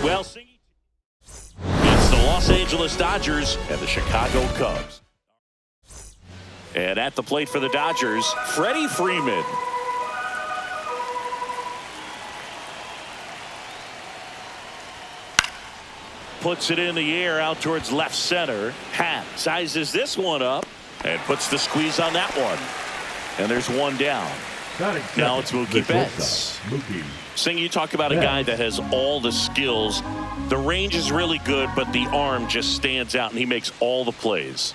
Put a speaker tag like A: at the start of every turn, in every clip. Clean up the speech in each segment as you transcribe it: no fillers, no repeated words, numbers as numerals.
A: Well, it's the Los Angeles Dodgers and the Chicago Cubs. And at the plate for the Dodgers, Freddie Freeman. Puts it in the air out towards left center. Happ sizes this one up and puts the squeeze on that one. And there's one down. Now it's Mookie Betts. Sing, you talk about a guy that has all the skills. The range is really good, but the arm just stands out, and he makes all the plays.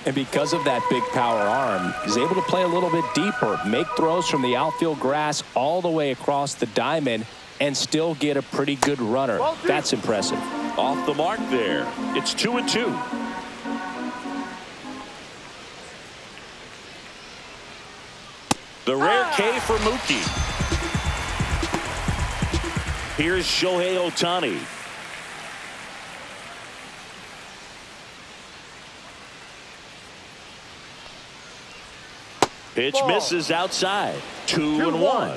B: And because of that big power arm, he's able to play a little bit deeper, make throws from the outfield grass all the way across the diamond, and still get a pretty good runner. That's impressive.
A: Off the mark there. It's 2-2. The rare K for Mookie. Here's Shohei Ohtani. Pitch misses outside. 2-1.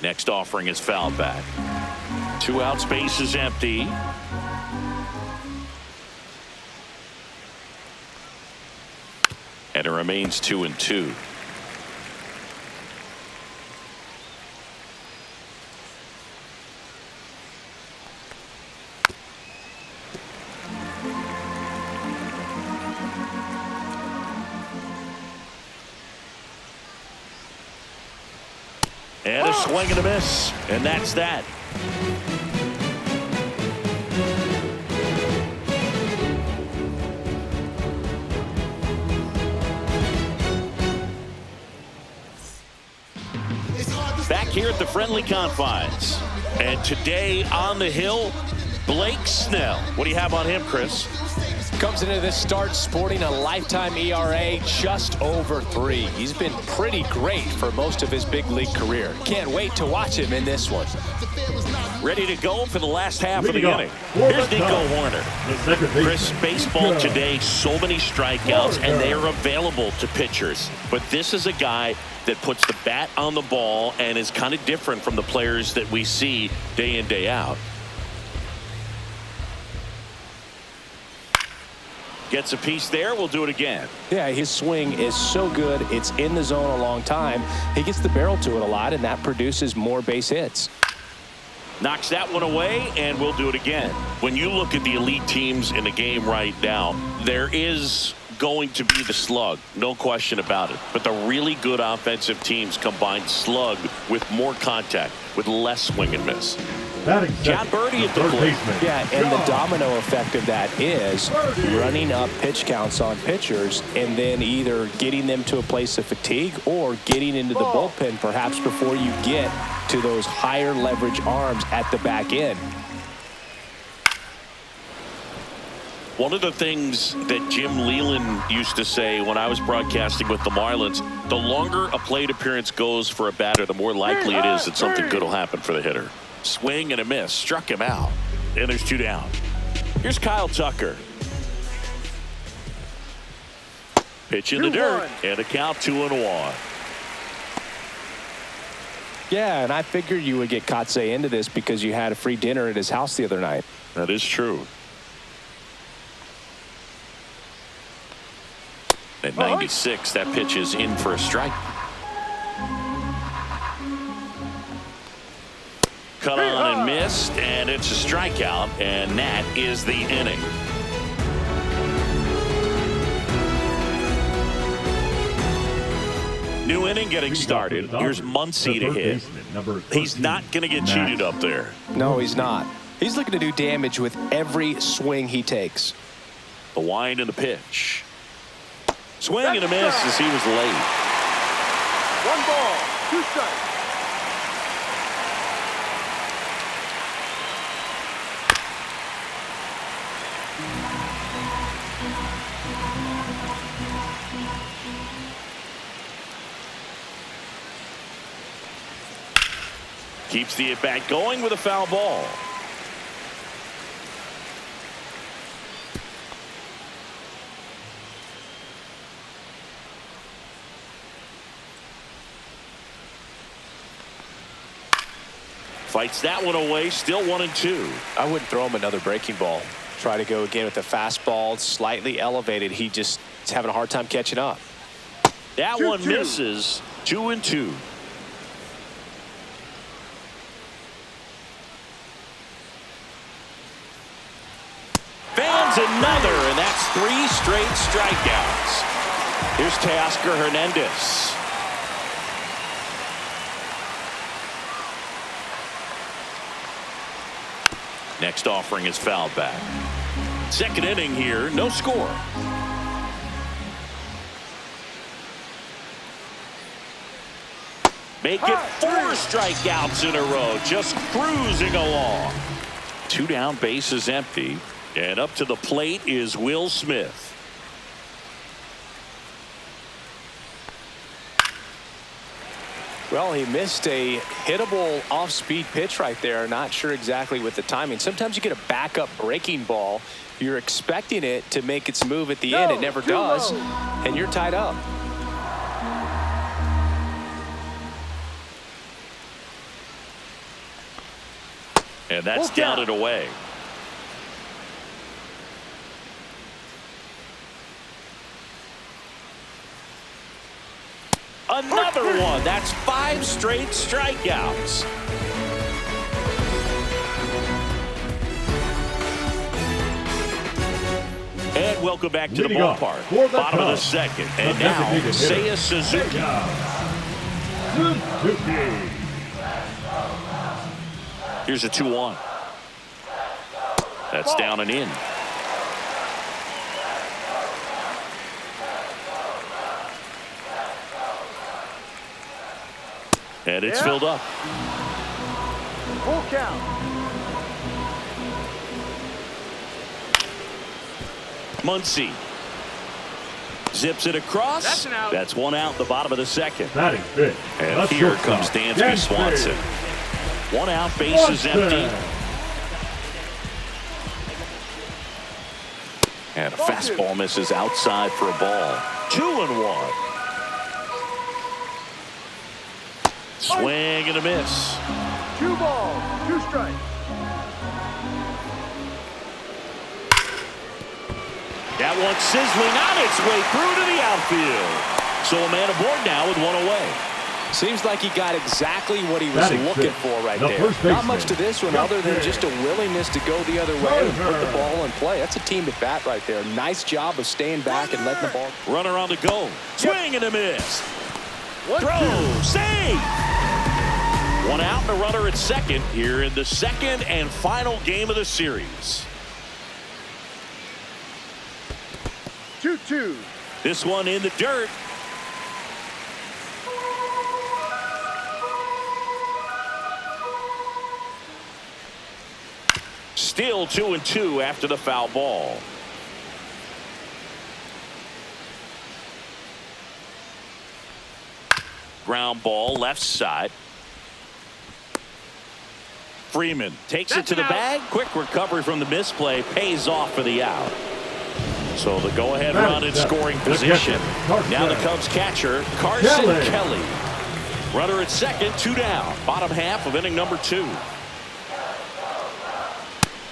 A: Next offering is fouled back. 2 out, space is empty. And it remains 2-2. And a swing and a miss. And that's that. Back here at the friendly confines. And today on the hill, Blake Snell. What do you have on him, Chris?
B: Comes into this start sporting a lifetime ERA just over 3. He's been pretty great for most of his big league career. Can't wait to watch him in this one.
A: Ready to go for the last half of the inning. Here's Nico Horner. Chris, baseball today, so many strikeouts, and they are available to pitchers. But this is a guy that puts the bat on the ball and is kind of different from the players that we see day in, day out. Gets a piece there. We'll do it again.
B: Yeah, his swing is so good. It's in the zone a long time. He gets the barrel to it a lot, and that produces more base hits.
A: Knocks that one away, and we'll do it again. When you look at the elite teams in the game right now, there is going to be the slug, no question about it. But the really good offensive teams combine slug with more contact, with less swing and miss. John Birdie at the plate.
B: Yeah, and the domino effect of that is running up pitch counts on pitchers and then either getting them to a place of fatigue or getting into the bullpen perhaps before you get to those higher leverage arms at the back end.
A: One of the things that Jim Leyland used to say when I was broadcasting with the Marlins, the longer a plate appearance goes for a batter, the more likely it is that something good will happen for the hitter. Swing and a miss. Struck him out. And there's 2 down. Here's Kyle Tucker. Pitch in the dirt. And a count 2-1.
B: Yeah, and I figured you would get Kotsay into this because you had a free dinner at his house the other night.
A: That is true. At 96, that pitch is in for a strike. Cut on and missed, and it's a strikeout, and that is the inning. New inning getting started. Here's Muncy to hit. He's not going to get cheated up there.
B: No, he's not. He's looking to do damage with every swing he takes.
A: The wind and the pitch. Swing and a miss as he was late.
C: 1 ball, 2 strikes.
A: Keeps the at-bat going with a foul ball. Fights that one away. Still 1-2.
B: I wouldn't throw him another breaking ball. Try to go again with the fastball, slightly elevated. He just is having a hard time catching up.
A: That one misses. 2-2. Fans another, and that's 3 straight strikeouts. Here's Teoscar Hernandez. Next offering is fouled back. Second inning here, no score. Make it 4 strikeouts in a row, just cruising along. 2 down, bases empty, and up to the plate is Will Smith.
B: Well, he missed a hittable off-speed pitch right there. Not sure exactly with the timing. Sometimes you get a backup breaking ball. You're expecting it to make its move at the end. It never does, and you're tied up.
A: And that's down and away. Another one. That's 5 straight strikeouts. And welcome back to the ballpark. Bottom of the second. And now, Seiya Suzuki. Here's a 2-1. That's down and in. And it's filled up.
C: Full count.
A: Muncy zips it across.
C: That's an out.
A: That's 1 out, the bottom of the second.
D: Batting fifth.
A: And here comes Dansby Swanson. 1 out, bases empty. And a fastball misses outside for a ball. 2-1. Swing and a miss.
C: 2 balls, 2 strikes.
A: That one sizzling on its way through to the outfield. So a man aboard now with 1 away.
B: Seems like he got exactly what he was looking for right there. Not much to this one other than just a willingness to go the other way and put the ball in play. That's a team at bat right there. Nice job of staying back and letting the ball.
A: Runner on the go. Swing and a miss. Throw. Save. 1 out and a runner at second here in the second and final game of the series.
C: 2-2.
A: This one in the dirt. Still 2-2 after the foul ball. Ground ball left side. Freeman takes it to the bag. Quick recovery from the misplay. Pays off for the out. So the go-ahead run in scoring position. Now the Cubs catcher, Carson Kelly. Runner at second, 2 down. Bottom half of inning number 2.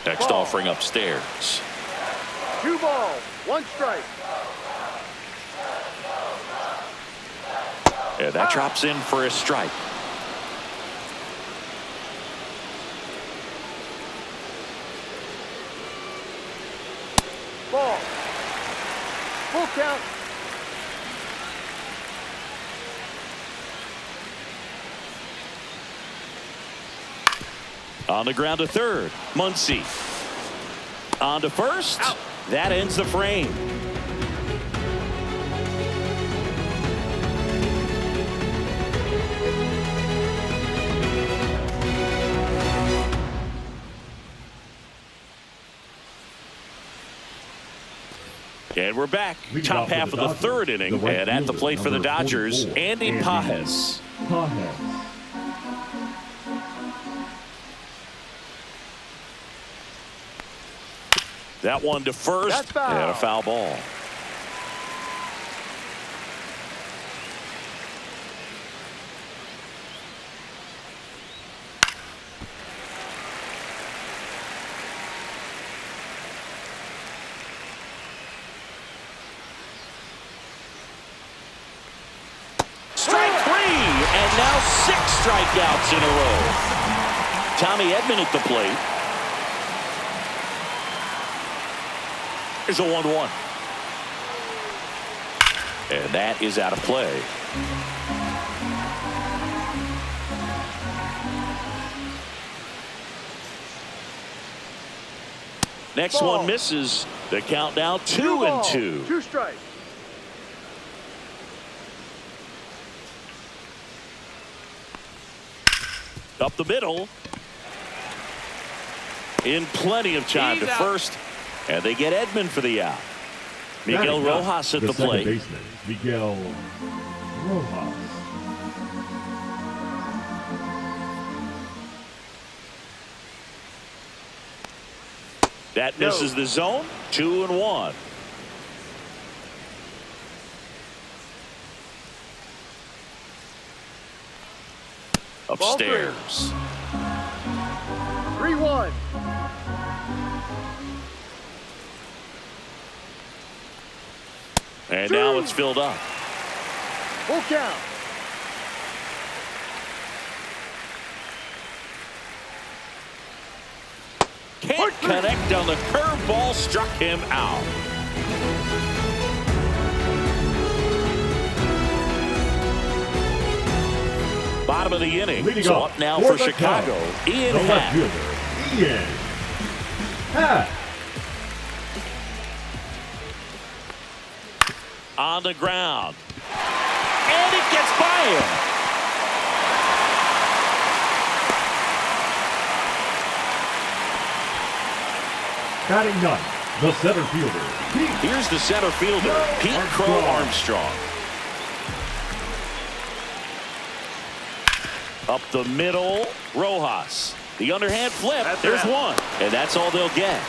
A: Next offering upstairs.
C: 2 balls, 1 strike.
A: Yeah, that drops in for a strike.
C: Ball. Full count.
A: On the ground to third. Muncy. On to first. Out. That ends the frame. And we're back. Top half of the third inning. And at the plate for the Dodgers, Andy Pages. That one to first, and a foul ball. Strike 3, and now 6 strikeouts in a row. Tommy Edman at the plate. Here's a 1-1. And that is out of play. Next one misses. The count now 2-2.
C: 2 strikes.
A: Up the middle. In plenty of time to first. And they get Edman for the out. Miguel Rojas at the plate.
D: Baseman, Miguel Rojas.
A: That misses the zone. 2-1. Upstairs.
C: 3-1.
A: And now it's filled up.
C: Full count.
A: Can't connect on the curveball, struck him out. Bottom of the inning.
D: Leading
A: So
D: up
A: up now
D: for
A: for
D: the
A: Chicago.
D: Cubs,
A: Ian
D: the left
A: Happ.
D: fielder, Ian Happ.
A: On the ground. And it gets by him.
D: Batting ninth, the center fielder, Pete.
A: Here's the center fielder, Pete Crow Armstrong. Up the middle, Rojas. The underhand flip. There's one. And that's all they'll get.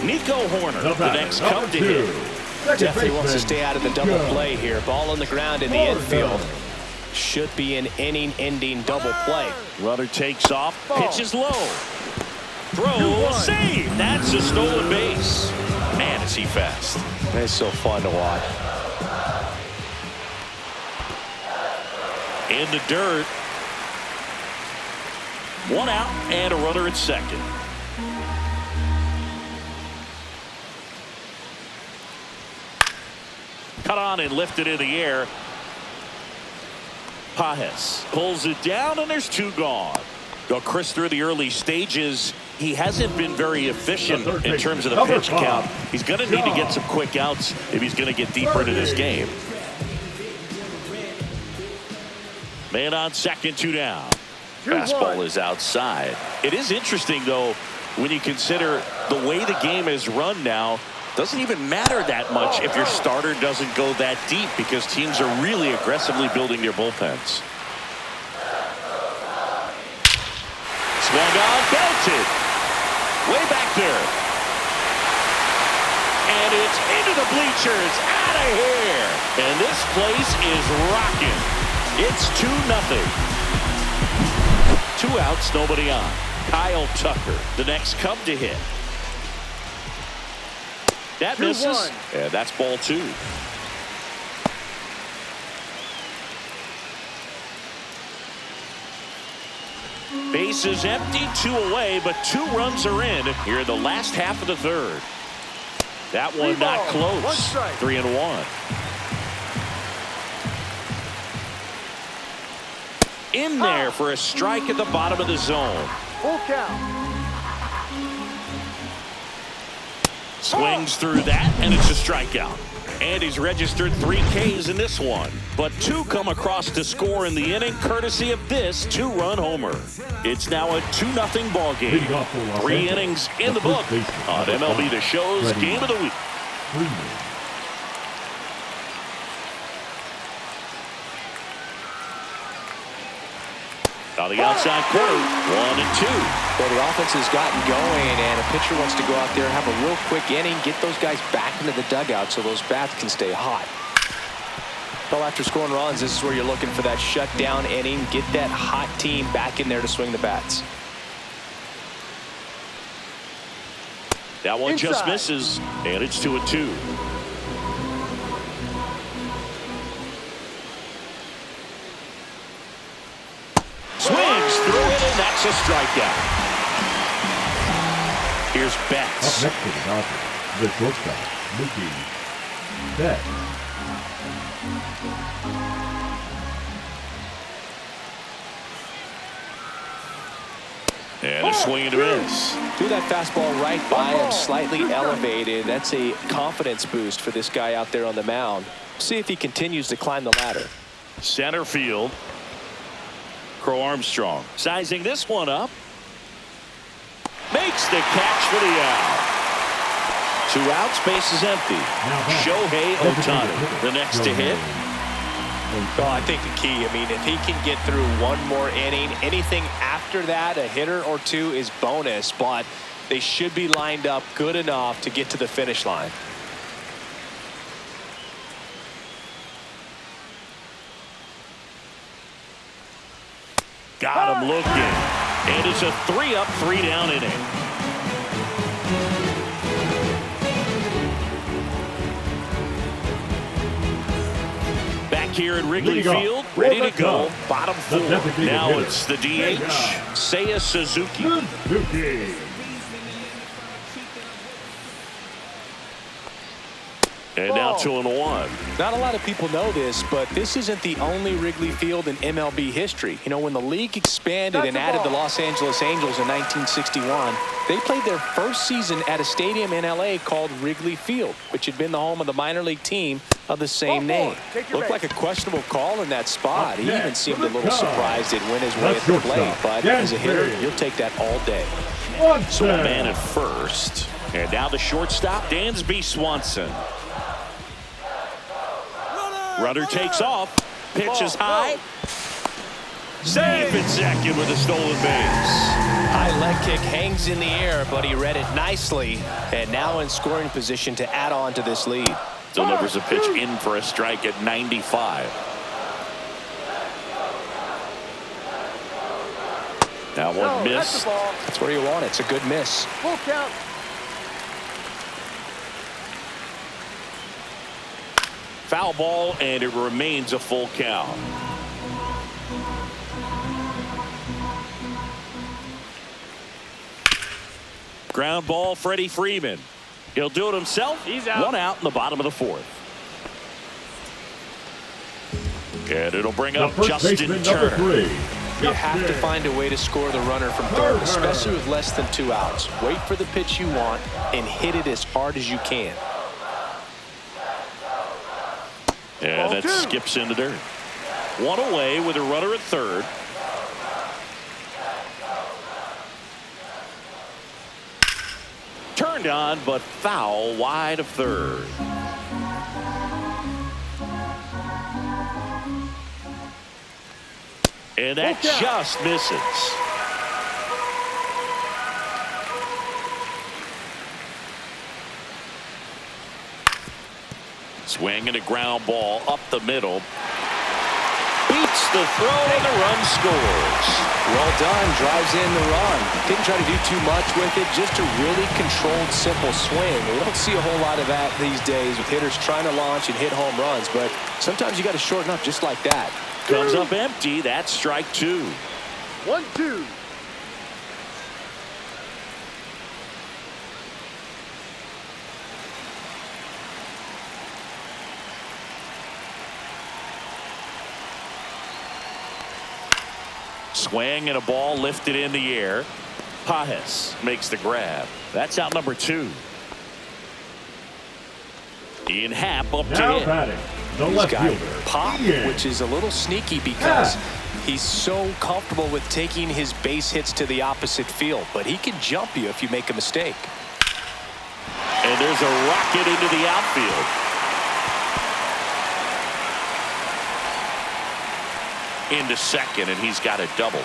A: Nico Horner, the next Cub to hit.
B: Definitely wants to stay out of the double play here. Ball on the ground in the infield. Should be an inning-ending double play.
A: Runner takes off, pitches low. Throw, save. That's a stolen base. Man, is he fast.
B: It's so fun to watch.
A: In the dirt. 1 out and a runner at second. Cut on and lifted in the air. Pajes pulls it down, and there's 2 gone. Go Chris through the early stages. He hasn't been very efficient in terms of the pitch count. He's going to need to get some quick outs if he's going to get deeper into this game. Man on second, 2 down. Fastball is outside. It is interesting, though, when you consider the way the game is run now. Doesn't even matter that much if your starter doesn't go that deep, because teams are really aggressively building their bullpens. Swung on, belted. Way back there. And it's into the bleachers. Out of here. And this place is rocking. It's 2-0. 2 outs, nobody on. Kyle Tucker, the next Cub to hit. That misses. And that's ball 2. Base is empty, 2 away, but 2 runs are in here in the last half of the third. That one not close. 3-1. In there for a strike at the bottom of the zone.
C: Full count.
A: Swings through that, and it's a strikeout. And he's registered 3 Ks in this one. But 2 come across to score in the inning, courtesy of this 2-run homer. It's now a 2-0 ball game. 3 innings in the book on MLB The Show's Game of the Week. On the outside corner, 1-2.
B: Well, the offense has gotten going, and a pitcher wants to go out there and have a real quick inning, get those guys back into the dugout so those bats can stay hot. Well, after scoring runs, this is where you're looking for that shutdown inning, get that hot team back in there to swing the bats.
A: That one
C: Inside.
A: just misses, and it's 2-2. Swings through it, and that's a strikeout. Here's Betts.
D: Up next to the Dodgers, the shortstop, Mookie Betts.
A: And a swing and a miss.
B: Threw that fastball right by him, slightly elevated. That's a confidence boost for this guy out there on the mound. See if he continues to climb the ladder.
A: Center field. Crow Armstrong sizing this one up. Makes the catch for the out. 2 outs, base is empty. Shohei Ohtani, the next to hit.
B: Well, I think the key, I mean, if he can get through one more inning, anything after that, a hitter or two is bonus, but they should be lined up good enough to get to the finish line.
A: Got him looking. And it's a 3-up, 3-down inning. Back here at Wrigley Field, ready to go. Bottom 4. Now it's the DH, Seiya Suzuki. And now 2-1.
B: Not a lot of people know this, but this isn't the only Wrigley Field in MLB history. You know, when the league expanded and added the Los Angeles Angels in 1961, they played their first season at a stadium in LA called Wrigley Field, which had been the home of the minor league team of the same name. Looked like a questionable call in that spot. He even seemed a little surprised it went his way at the plate, but as a hitter, you'll take that all day.
A: So a man at first. And now the shortstop, Dansby Swanson. Runner takes off. Pitch is high. Safe at second with a stolen base.
B: High leg kick hangs in the air, but he read it nicely. And now in scoring position to add on to this lead.
A: Delivers a pitch in for a strike at 95. That one missed.
B: That's where you want it. It's a good miss.
C: Full count.
A: Foul ball, and it remains a full count. Ground ball, Freddie Freeman. He'll do it himself. He's out. 1 out in the bottom of the 4th. And it'll bring up Justin Turner.
B: You have to find a way to score the runner from third, especially with less than 2 outs. Wait for the pitch you want and hit it as hard as you can.
A: And that skips into dirt. 1 away with a runner at third. Turned on, but foul wide of third. And that just misses. Swing and a ground ball up the middle. Beats the throw and the run scores.
B: Well done. Drives in the run. Didn't try to do too much with it. Just a really controlled, simple swing. We don't see a whole lot of that these days with hitters trying to launch and hit home runs. But sometimes you got to shorten up just like that.
A: Comes up empty. That's strike 2.
C: 1-2.
A: Swing and a ball lifted in the air. Pajes makes the grab. That's out number 2. Ian Happ up to hit.
B: He's got pop, which is a little sneaky because he's so comfortable with taking his base hits to the opposite field, but he can jump you if you make a mistake.
A: And there's a rocket into the outfield. Into second, and he's got a double.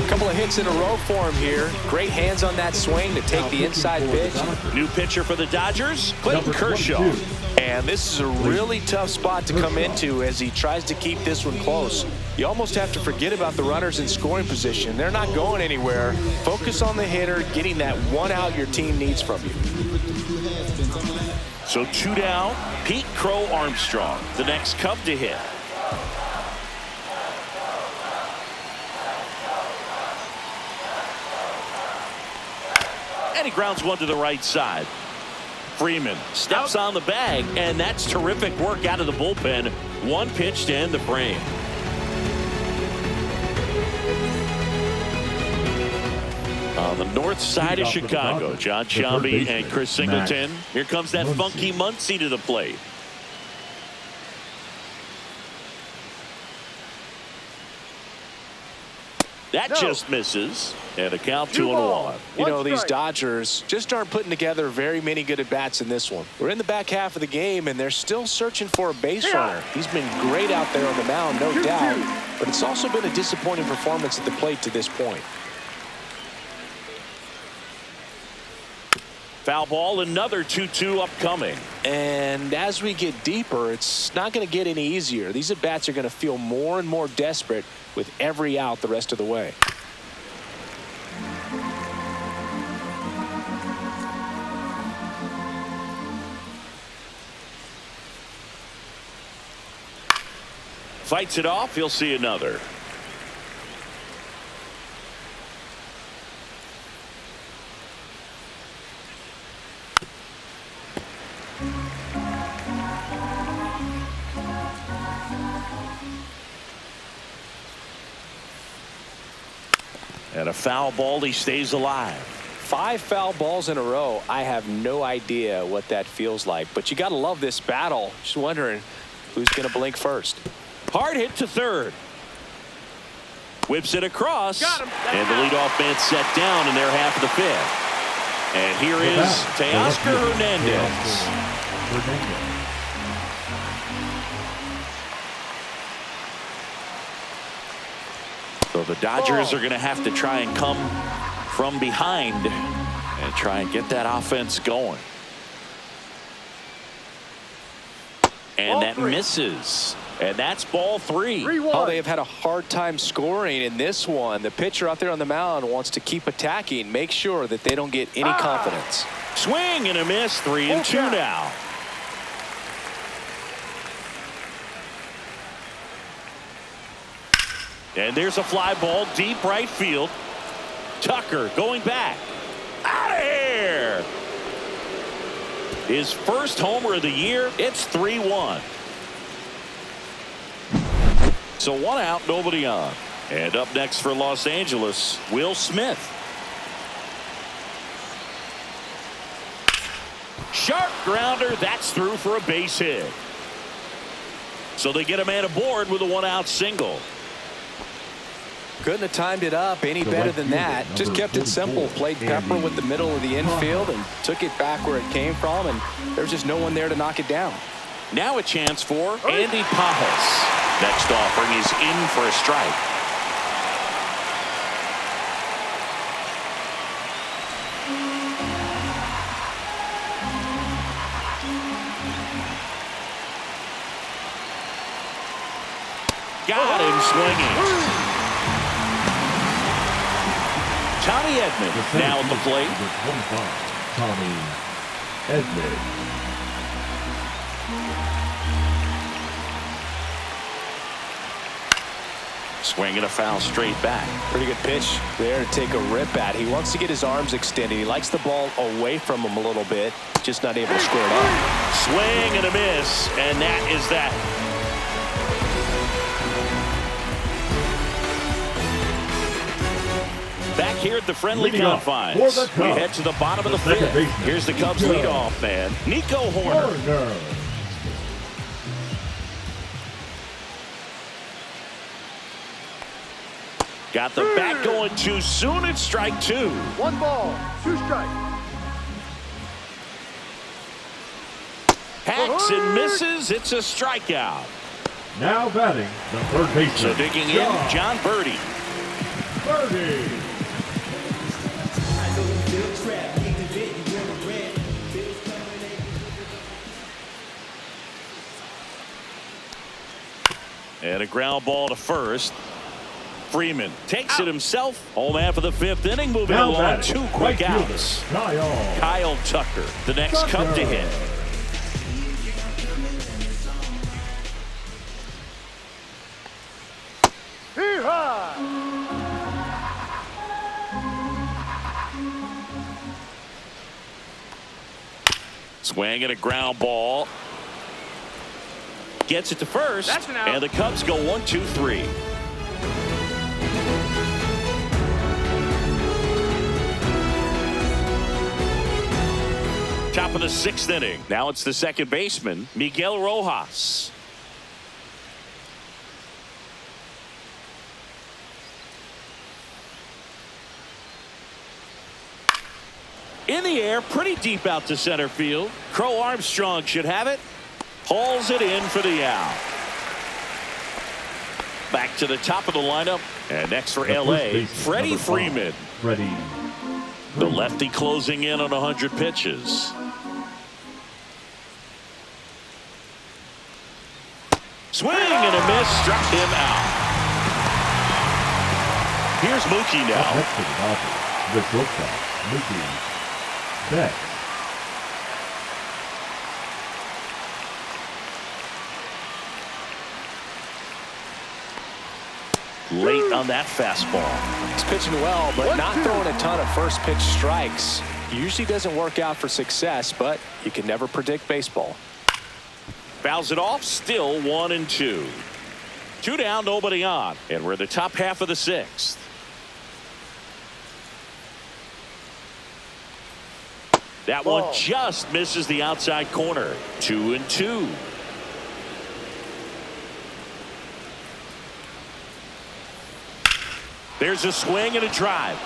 B: A couple of hits in a row for him here. Great hands on that swing to take the inside pitch.
A: New pitcher for the Dodgers, Clayton Kershaw.
B: And this is a really tough spot to come into as he tries to keep this one close. You almost have to forget about the runners in scoring position. They're not going anywhere. Focus on the hitter, getting that one out your team needs from you.
A: So 2 down, Pete Crow Armstrong, the next Cub to hit. And he grounds one to the right side. Freeman steps on the bag, and that's terrific work out of the bullpen. One pitch to end the frame. On the north side of Chicago, John Sciambi and Chris Singleton. Here comes that funky Muncy to the plate. That just misses, and a count 2-1.
B: You know, these Dodgers just aren't putting together very many good at-bats in this one. We're in the back half of the game, and they're still searching for a base runner. He's been great out there on the mound, no doubt, but it's also been a disappointing performance at the plate to this point.
A: Foul ball, another 2-2 upcoming.
B: And as we get deeper, it's not going to get any easier. These at-bats are going to feel more and more desperate with every out the rest of the way.
A: Fights it off, he'll see another. And a foul ball, he stays alive.
B: 5 foul balls in a row. I have no idea what that feels like, but you got to love this battle. Just wondering who's going to blink first.
A: Hard hit to third. Whips it across. And the leadoff man set down in their half of the 5th. And here is Teoscar Hernandez. So the Dodgers are going to have to try and come from behind and try and get that offense going. And that misses. And that's ball 3.
B: Oh, they have had a hard time scoring in this one. The pitcher out there on the mound wants to keep attacking, make sure that they don't get any confidence.
A: Swing and a miss, 3-2 now. And there's a fly ball deep right field. Tucker going back. Out of here. His first homer of the year. It's 3-1. So 1 out, nobody on. And up next for Los Angeles, Will Smith. Sharp grounder. That's through for a base hit. So they get a man aboard with a 1-out single.
B: Couldn't have timed it up any better than that. Just kept it simple. Played pepper with the middle of the infield and took it back where it came from, and there's just no one there to knock it down.
A: Now a chance for Andy Pajas. Next offering is in for a strike. Got him swinging. Tommy Edman now at the plate.
D: Tommy Edman.
A: Swinging a foul straight back.
B: Pretty good pitch there to take a rip at. He wants to get his arms extended. He likes the ball away from him a little bit, just not able to square it up.
A: Swing and a miss, and that is that. Back here at the friendly confines, we head to the bottom of the 5th. Here's the Cubs leadoff man, Nico Horner. Got the bat going too soon. It's strike 2.
C: 1 ball, 2 strikes.
A: Hacks and misses. It's a strikeout.
D: Now batting the third baseman.
A: So digging in, John Birdie.
D: Birdie.
A: And a ground ball to first. Freeman takes it himself. Home half of the fifth inning, moving
D: Now
A: along.
D: batting,
A: 2 quick
D: right fielder,
A: outs.
D: Kyle
A: Tucker, the next Cub to hit. Swing and a ground ball. Gets it to first. And the Cubs go 1-2-3. Top of the 6th inning. Now it's the second baseman, Miguel Rojas. In the air, pretty deep out to center field. Crow Armstrong should have it. Hauls it in for the out. Back to the top of the lineup. And next for LA, Freddie Freeman. The lefty closing in on 100 pitches. Swing and a miss, struck him out. Here's Mookie now.
D: Next to the Dodgers, the shortstop, Mookie Betts.
A: Late on that fastball.
B: He's pitching well, but not throwing a ton of first pitch strikes. Usually doesn't work out for success, but you can never predict baseball.
A: Fouls it off, still 1-2. 2 down, nobody on. And we're in the top half of the 6th. That one just misses the outside corner. 2-2. There's a swing and a drive.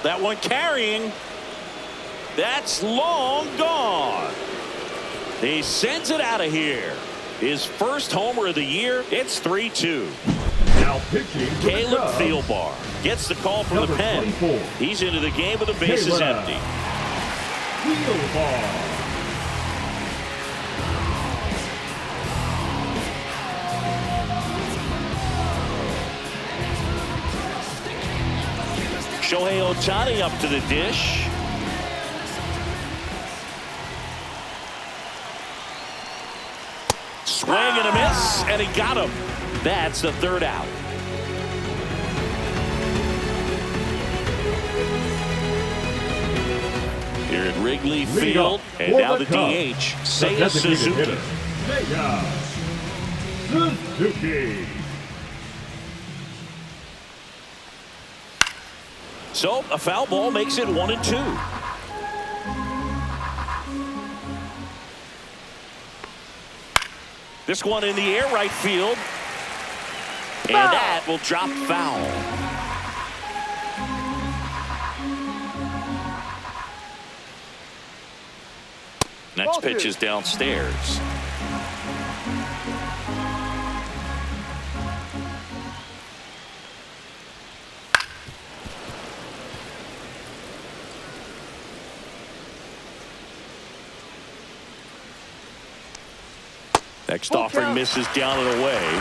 A: That one carrying. That's long gone. He sends it out of here. His first homer of the year. It's 3-2.
D: Now pitching
A: Caleb Thielbar gets the call from the pen.
D: 24.
A: He's into the game with the bases empty.
D: Thielbar.
A: Shohei Ohtani up to the dish. Swing and a miss, and he got him. That's the 3rd out. Here at Wrigley Field, and now the DH, Seiya Suzuki.
D: Suzuki.
A: So a foul ball makes it 1-2. This one in the air right field. And that will drop foul. Next pitch is downstairs. Next offering misses down and away.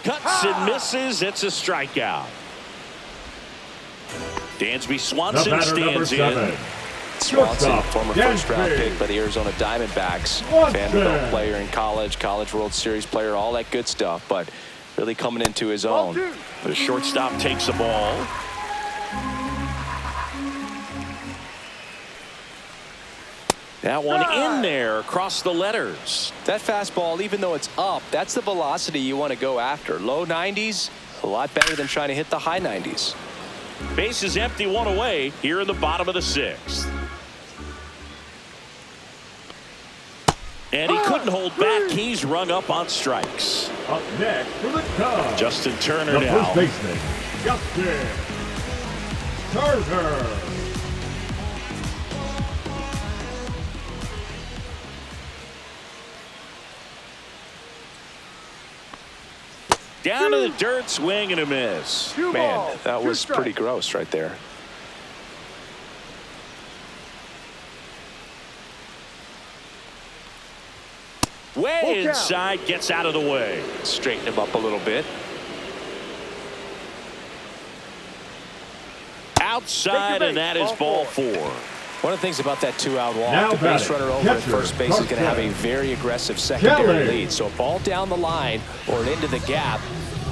A: Cuts and misses. It's a strikeout. Dansby Swanson stands in.
B: Swanson, former first-round pick by the Arizona Diamondbacks. Vanderbilt player in college, College World Series player, all that good stuff, but really coming into his own.
A: The shortstop takes the ball. That one in there across the letters.
B: That fastball, even though it's up, that's the velocity you want to go after. Low 90s, a lot better than trying to hit the high 90s.
A: Base is empty, one away here in the bottom of the 6th. And he couldn't hold back. He's rung up on strikes.
D: Up next for the Cubs,
A: Justin Turner
D: the
A: now.
D: first baseman, Justin Turner.
A: Down to the dirt, swing and a miss.
B: Man, that was pretty gross right there.
A: Way inside, gets out of the way.
B: Straighten him up a little bit.
A: Outside, and that is ball 4.
B: One of the things about that 2-out walk,
D: Now
B: the base runner over at first base is going to have a very aggressive secondary lead. So a ball down the line or into the gap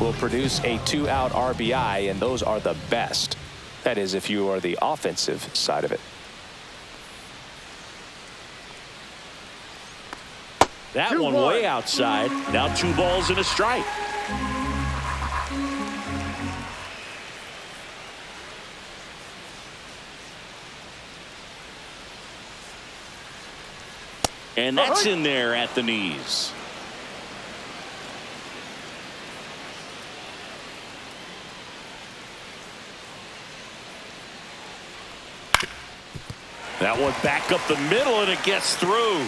B: will produce a 2-out RBI, and those are the best. That is, if you are the offensive side of it.
A: That one way outside. Now 2 balls and a strike. And that's in there at the knees. That one back up the middle, and it gets through.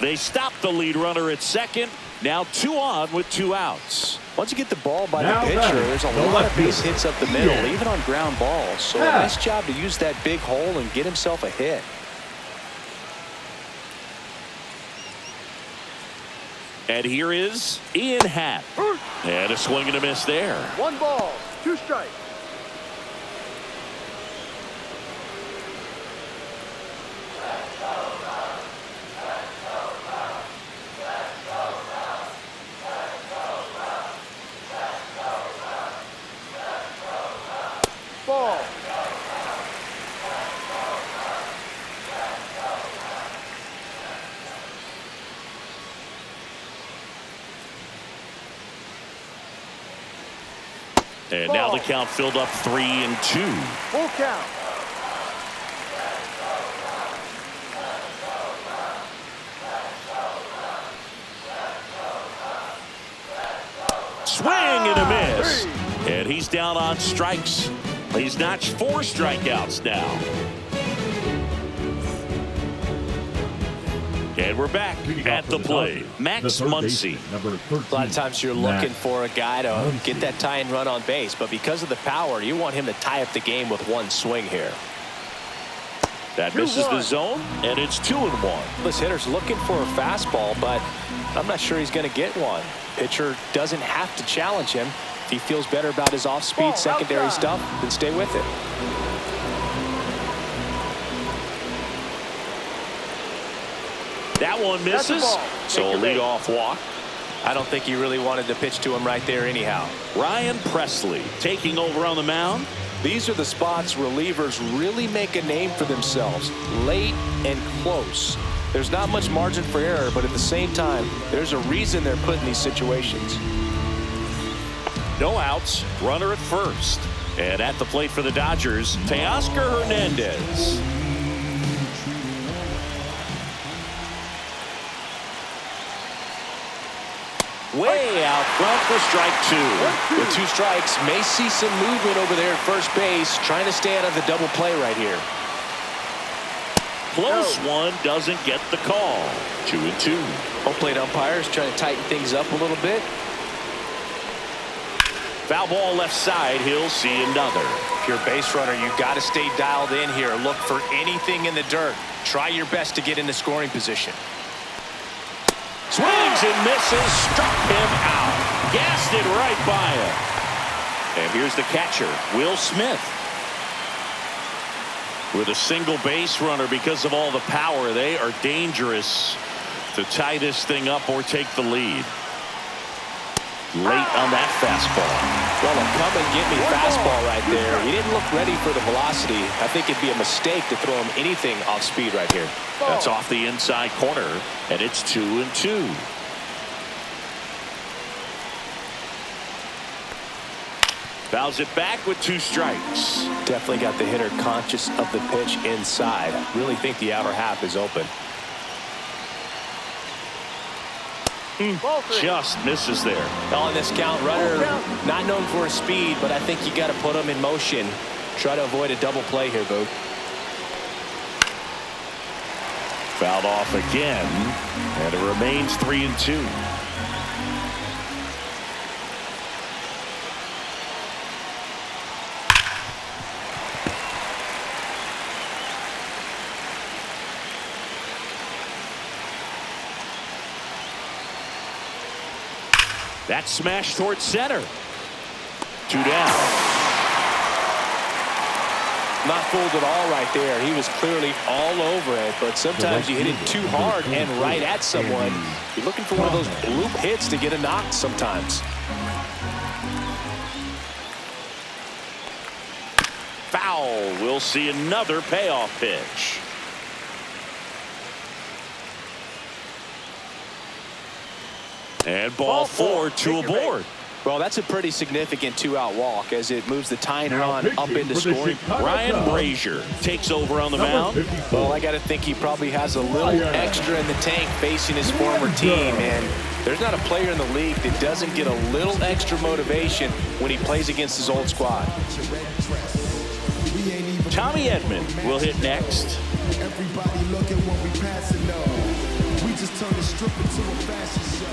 A: They stop the lead runner at second. Now 2 on with 2 outs.
B: Once you get the ball by the pitcher, there's a lot of base hits up the middle, even on ground balls. So a nice job to use that big hole and get himself a hit.
A: And here is Ian Happ. And a swing and a miss there.
C: 1 ball, 2 strikes. Ball.
A: And now the count filled up 3-2.
C: Full count.
A: Swing and a miss. And he's down on strikes. He's notched 4 strikeouts now. And we're back at the plate. Max Muncy.
B: A lot of times you're looking for a guy to get that tying run on base, but because of the power, you want him to tie up the game with 1 swing here.
A: That misses the zone, and it's 2-1.
B: This hitter's looking for a fastball, but I'm not sure he's going to get one. Pitcher doesn't have to challenge him. If he feels better about his off-speed secondary stuff, then stay with it.
A: That one misses. So a leadoff walk.
B: I don't think he really wanted to pitch to him right there anyhow.
A: Ryan Presley taking over on the mound.
B: These are the spots relievers really make a name for themselves. Late and close. There's not much margin for error, but at the same time, there's a reason they're put in these situations.
A: No outs, runner at first. And at the plate for the Dodgers, Teoscar Hernandez. Way out front for strike 2.
B: With 2 strikes, may see some movement over there at first base, trying to stay out of the double play right here.
A: Close one, doesn't get the call. 2-2.
B: Home plate umpires trying to tighten things up a little bit.
A: Foul ball left side, he'll see another.
B: If you're a base runner, you've got to stay dialed in here. Look for anything in the dirt. Try your best to get into scoring position.
A: Swings and misses, struck him out. Gassed it right by him. And here's the catcher, Will Smith. With a single base runner, because of all the power, they are dangerous to tie this thing up or take the lead. Late on that fastball.
B: Well, a come and get me fastball right there. He didn't look ready for the velocity. I think it'd be a mistake to throw him anything off speed right here.
A: That's off the inside corner, and it's 2-2. Fouls it back with 2 strikes.
B: Definitely got the hitter conscious of the pitch inside. Really think the outer half is open.
A: Just misses there.
B: On this count, runner not known for his speed, but I think you got to put him in motion. Try to avoid a double play here, Boog.
A: Fouled off again, and it remains 3-2. That's smashed towards center. 2 down.
B: Not fooled at all right there. He was clearly all over it, but sometimes you hit it too hard and right at someone. You're looking for one of those bloop hits to get a knock sometimes.
A: Foul. We'll see another payoff pitch. And ball 4, 2 aboard.
B: Well, that's a pretty significant 2-out walk as it moves the tying run up into scoring.
A: Ryan Brazier takes over on the mound.
B: Well, I got to think he probably has a little extra in the tank facing his former team. And there's not a player in the league that doesn't get a little extra motivation when he plays against his old squad.
A: Tommy Edman will hit next.
E: Everybody looking when we pass it low. We just turn the strip into a fashion show.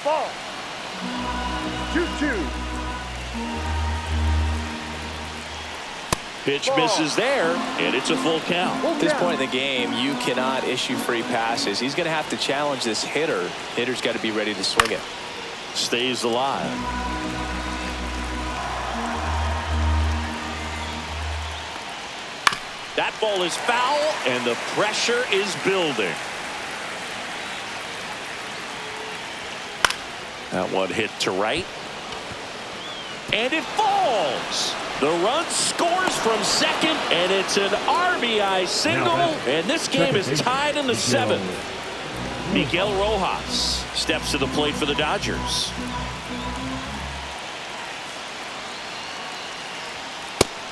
C: Ball. 2-2.
A: Pitch misses there, and it's a full count.
B: At this point in the game, you cannot issue free passes. He's going to have to challenge this hitter. Hitter's got to be ready to swing it.
A: Stays alive. That ball is foul, and the pressure is building. That one hit to right. And it falls. The run scores from second, and it's an RBI single. And this game is tied in the 7th. Miguel Rojas steps to the plate for the Dodgers.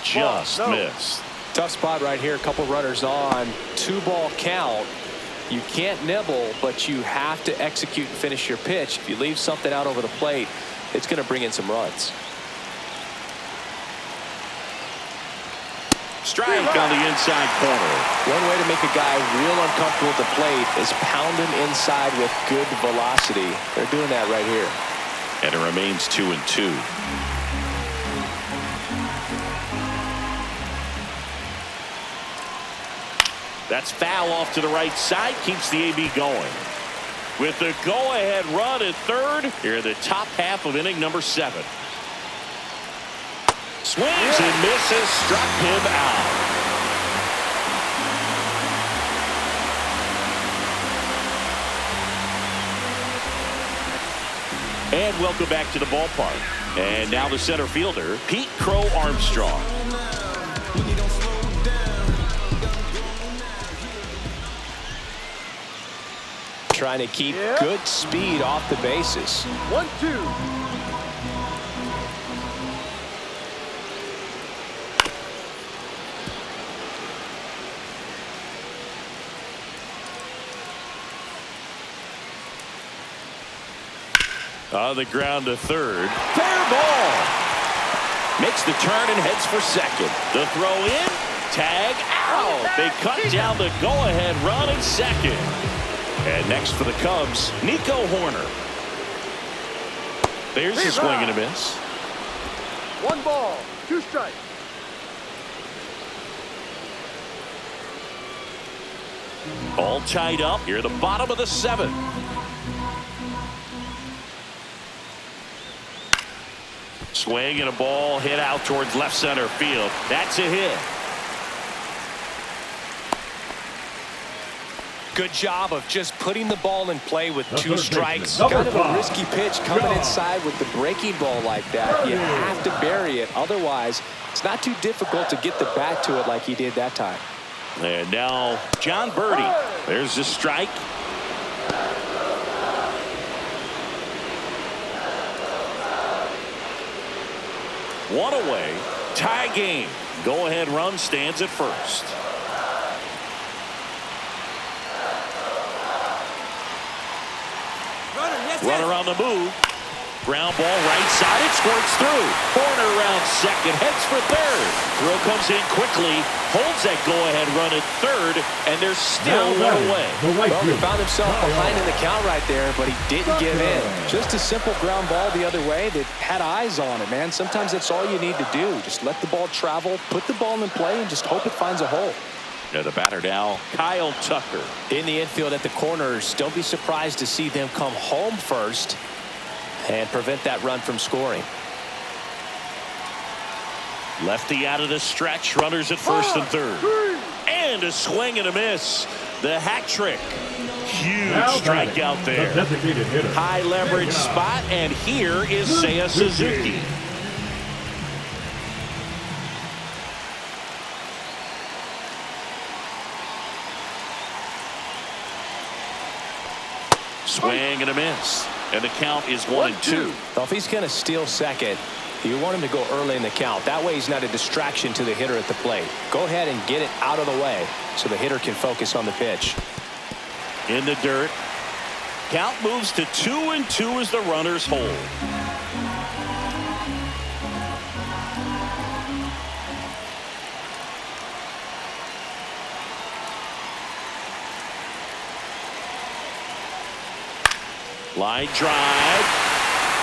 A: Just missed.
B: Tough spot right here. A couple runners on. 2-ball count. You can't nibble, but you have to execute and finish your pitch. If you leave something out over the plate, it's going to bring in some runs.
A: Strike on the inside corner.
B: One way to make a guy real uncomfortable at the plate is pound him inside with good velocity. They're doing that right here.
A: And it remains 2-2. That's foul off to the right side. Keeps the AB going. With the go-ahead run at third, here in the top half of inning number 7. Swings and misses. Struck him out. And welcome back to the ballpark. And now the center fielder, Pete Crow Armstrong.
B: Trying to keep good speed off the bases.
C: 1-2.
A: On the ground to third. Fair ball. Makes the turn and heads for second. The throw in. Tag out. They cut down the go-ahead run at second. And next for the Cubs, Nico Horner. There's a swing and a miss.
C: 1 ball, 2 strikes.
A: All tied up here at the bottom of the 7th. Swing and a ball hit out towards left center field. That's a hit.
B: Good job of just putting the ball in play with 2 strikes. Kind of a risky pitch coming inside with the breaking ball like that. You have to bury it. Otherwise, it's not too difficult to get the bat to it like he did that time.
A: And now John Birdie. There's the strike. One away. Tie game. Go-ahead run stands at first. Runner on the move. Ground ball right side. It squirts through. Corner around second. Heads for third. Throw comes in quickly. Holds that go-ahead run at third. And there's still one away.
B: Well, he found himself behind in the count right there, but he didn't give in. Just a simple ground ball the other way that had eyes on it, man. Sometimes that's all you need to do. Just let the ball travel, put the ball in play, and just hope it finds a hole.
A: Yeah, the batter now, Kyle Tucker.
B: In the infield at the corners, don't be surprised to see them come home first and prevent that run from scoring.
A: Lefty out of the stretch. Runners at first and third. And a swing and a miss. The hat trick. Huge strikeout there. High leverage spot, and here is Seiya Suzuki. Swing and a miss. And the count is 1-2.
B: Well, if he's going to steal second, you want him to go early in the count. That way he's not a distraction to the hitter at the plate. Go ahead and get it out of the way so the hitter can focus on the pitch.
A: In the dirt. Count moves to 2-2 as the runners hold. Line drive,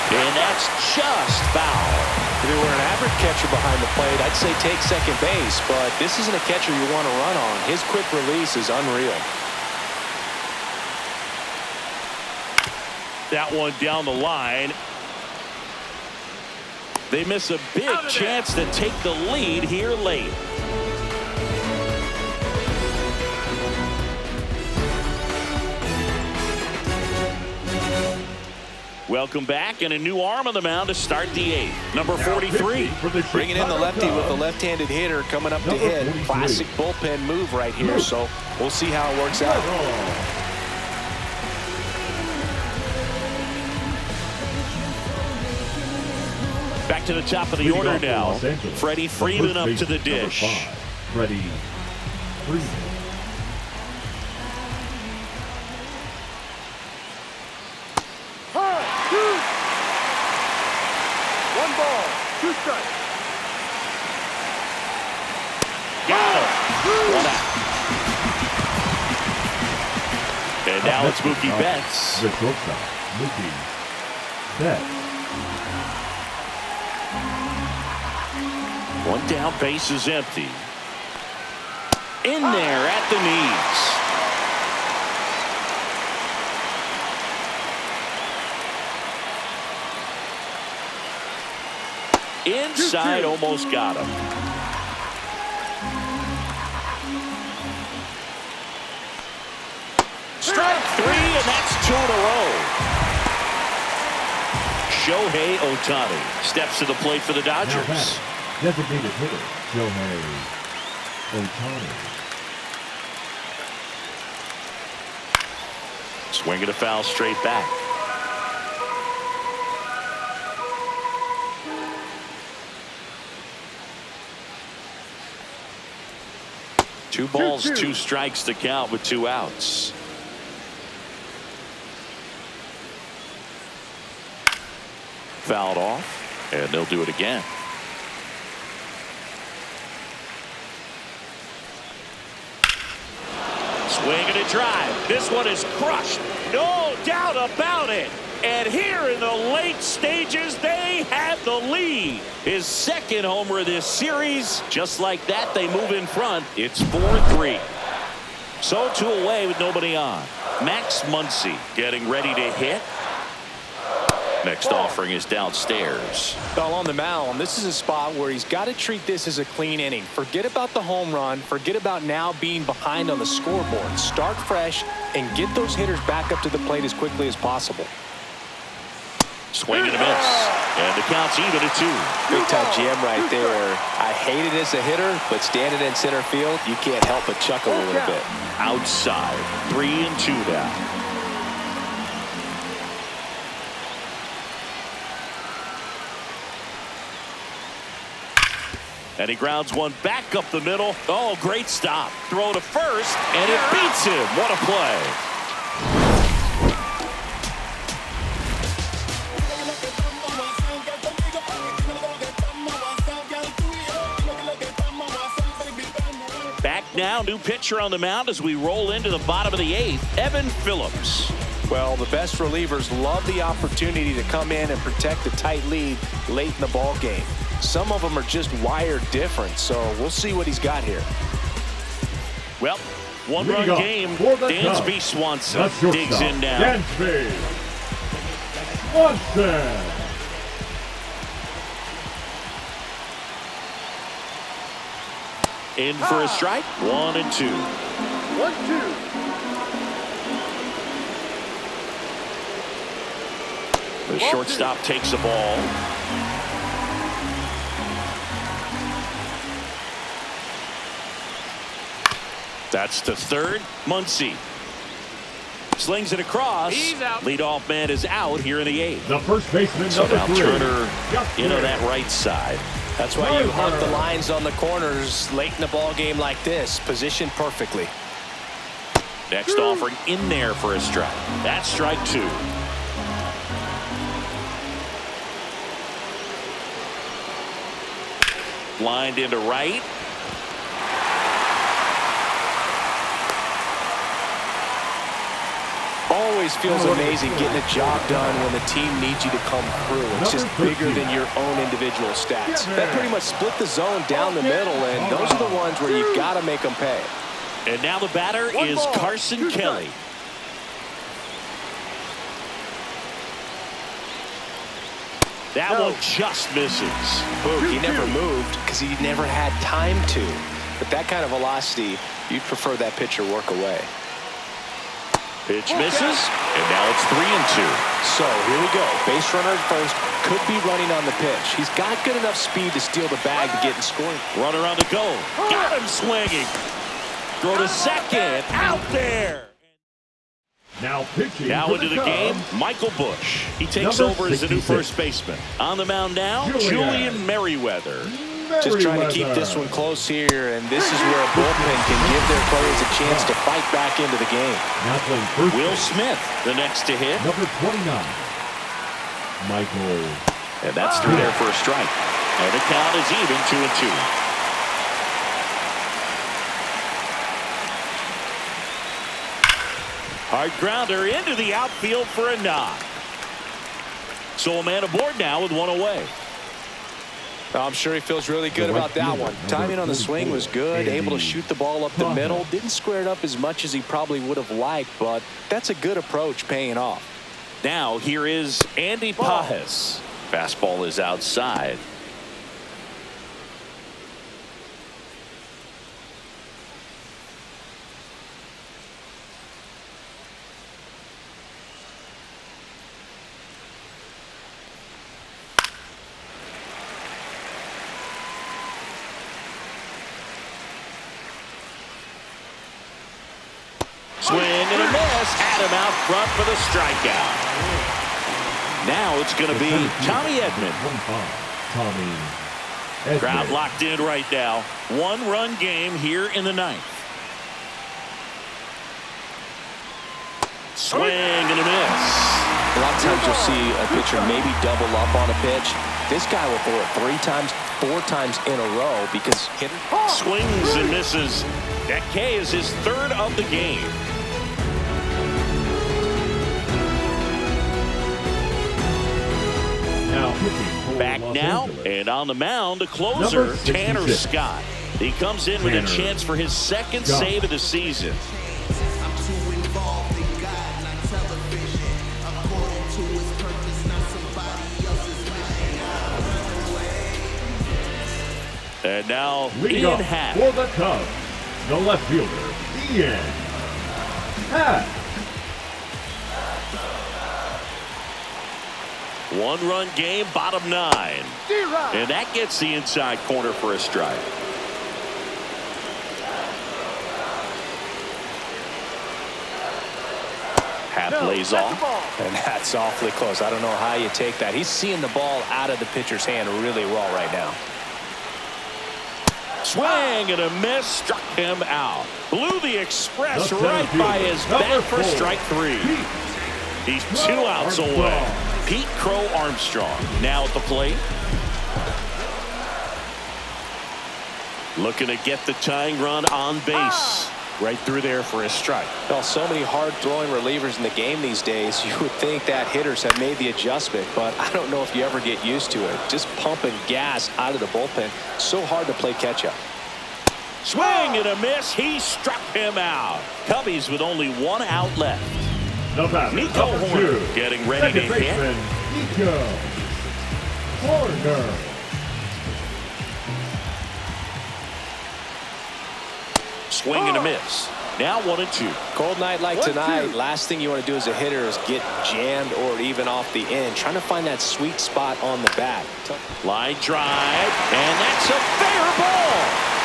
A: and that's just foul.
B: If you were an average catcher behind the plate, I'd say take second base, but this isn't a catcher you want to run on. His quick release is unreal.
A: That one down the line. They miss a big chance to take the lead here late. Welcome back, and a new arm on the mound to start the eighth. Number 43.
B: Bringing in the lefty with the left-handed hitter coming up to hit. Classic bullpen move right here, so we'll see how it works out.
A: Back to the top of the order now. Freddie Freeman up to the dish.
D: Freddie Freeman.
C: One ball, 2 strikes.
A: Got him. One out. And now it's Mookie Betts.
D: The shortstop, Mookie Betts.
A: One down, base is empty. In there at the knees. Inside, almost got him. Strike 3, and that's 2 in a row. Shohei Ohtani steps to the plate for the Dodgers.
D: Designated hitter, Shohei Ohtani.
A: Swing and a foul straight back. Two balls, 2 strikes to count with 2 outs. Fouled off, and they'll do it again. Swing and a drive. This one is crushed. No doubt about it. And here in the late stages, they have the lead. His second homer of this series. Just like that, they move in front. It's 4-3. So 2 away with nobody on. Max Muncy getting ready to hit. Next offering is downstairs.
B: Well, on the mound, this is a spot where he's got to treat this as a clean inning. Forget about the home run. Forget about now being behind on the scoreboard. Start fresh and get those hitters back up to the plate as quickly as possible.
A: Swing and a miss. And the count's even at 2.
B: Big time GM right there. I hate it as a hitter, but standing in center field, you can't help but chuckle a little bit.
A: Outside. 3-2 now. And he grounds one back up the middle. Oh, great stop. Throw to first, and it beats him. What a play. now, new pitcher on the mound as we roll into the bottom of the 8th, Evan Phillips.
B: Well, the best relievers love the opportunity to come in and protect a tight lead late in the ball game. Some of them are just wired different, so we'll see what he's got here.
A: Well, one-run game. Dansby Swanson digs in now.
D: Dansby Swanson.
A: In for a strike. 1-2.
C: 1-2.
A: The shortstop takes the ball. That's to third. Muncy slings it across.
C: He's out.
A: Leadoff man is out here in the 8th.
D: The first baseman,
A: So
D: number
A: now
D: 3.
A: Turner into that right side.
B: That's why you hunt the lines on the corners late in the ball game like this. Positioned perfectly.
A: Next offering in there for a strike. That's strike 2. Lined into right.
B: Always feels amazing getting a job done when the team needs you to come through. It's just bigger than your own individual stats. That pretty much split the zone down the middle, and those are the ones where you've got to make them pay.
A: And now the batter is Carson Kelly. That one just misses.
B: Boog, he never moved because he never had time to. But that kind of velocity, you'd prefer that pitcher work away.
A: Pitch misses, and now it's 3-2.
B: So here we go. Base runner at first, could be running on the pitch. He's got good enough speed to steal the bag to get in scoring.
A: Runner on the go. Got him swinging. Throw to second. Out there.
D: Now pitching.
A: Now into the game, Michael Busch. He takes over as the new first baseman. On the mound now, Julian Merriweather.
B: Just trying to keep this one close here, and this is where a bullpen can give their players a chance to fight back into the game.
D: Now playing first.
A: Will Smith, the next to hit.
D: Number 29, Michael.
A: And that's through there for a strike. And the count is even, 2-2. Hard grounder into the outfield for a knock. So a man aboard now with one away.
B: I'm sure he feels really good about that one. Timing on the swing was good, able to shoot the ball up the middle. Didn't square it up as much as he probably would have liked, but that's a good approach paying off.
A: Now here is Andy Pajes. Fastball is outside. Swing and a miss. Had him out front for the strikeout. Now it's going to be Tommy Edman. Crowd locked in right now. One-run game here in the 9th. Swing and a miss.
B: A lot of times you'll see a pitcher maybe double up on a pitch. This guy will throw it 3 times, 4 times in a row because hitter
A: swings and misses. That K is his 3rd of the game. Back now, and on the mound, the closer, Tanner Scott. He comes in with a chance for his 2nd save of the season. And now Ian Happ.
D: For the Cubs, the left fielder, Ian Happ.
A: One-run game, bottom 9. And that gets the inside corner for a strike. Happ lays off.
B: And that's awfully close. I don't know how you take that. He's seeing the ball out of the pitcher's hand really well right now.
A: Swing and a miss, struck him out. Blew the express right by his bat for strike 3. He's 2 outs away. Pete Crow Armstrong now at the plate. Looking to get the tying run on base. Right through there for a strike.
B: Well, so many hard-throwing relievers in the game these days, you would think that hitters have made the adjustment, but I don't know if you ever get used to it. Just pumping gas out of the bullpen. So hard to play catch-up.
A: Swing and a miss. He struck him out. Cubbies with only one out left. Nico Horner getting ready to hit.
D: Nico Horner.
A: Swing and a miss. Now 1-2.
B: Cold night like tonight, last thing you want to do as a hitter is get jammed or even off the end. Trying to find that sweet spot on the bat.
A: Line drive, and that's a fair ball.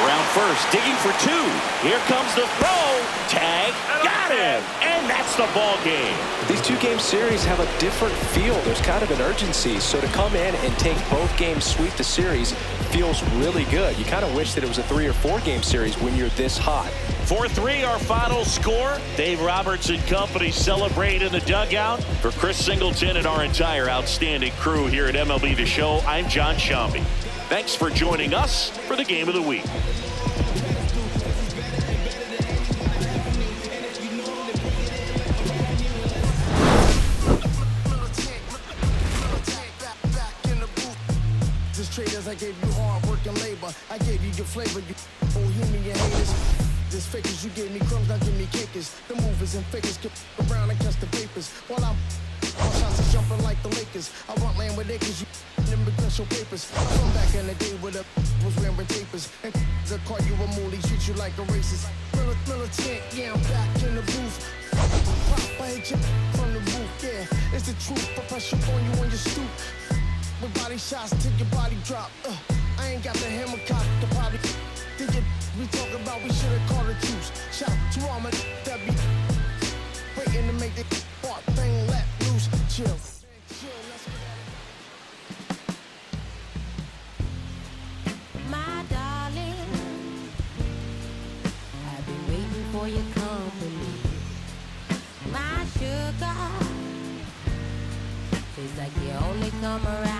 A: Around first, digging for two. Here comes the throw. Tag, got him, and that's the ball game.
B: These two-game series have a different feel. There's kind of an urgency, so to come in and take both games, sweep the series, feels really good. You kind of wish that it was a 3- or 4-game series when you're this hot.
A: 4-3 our final score. Dave Roberts and company celebrate in the dugout. For Chris Singleton and our entire outstanding crew here at MLB The Show, I'm John Shambi. Thanks for joining us for the Game of the Week.
E: Traders, I gave you hard work and labor. I gave you your flavor, you bohemian haters. This fakers, you gave me crumbs, now give me kickers. The movers and fakers get around and catch the papers. While I'm shots are jumping like the Lakers. I want land with acres, you them because your papers. From back in the day with was wearing papers. And the call you a moolie, treat you like a racist. Militant, yeah, I'm back in the booth. Pop, I hit you from the roof, yeah. It's the truth, I pressure on you when you stoop. With body shots till your body drop. I ain't got the hammer cock, the body. Think it, we talk about we should have called a truce. Shout to all my that be waiting to make the part thing let loose. Chill.
F: My darling, I've been waiting for your company. My sugar, feels like you only come around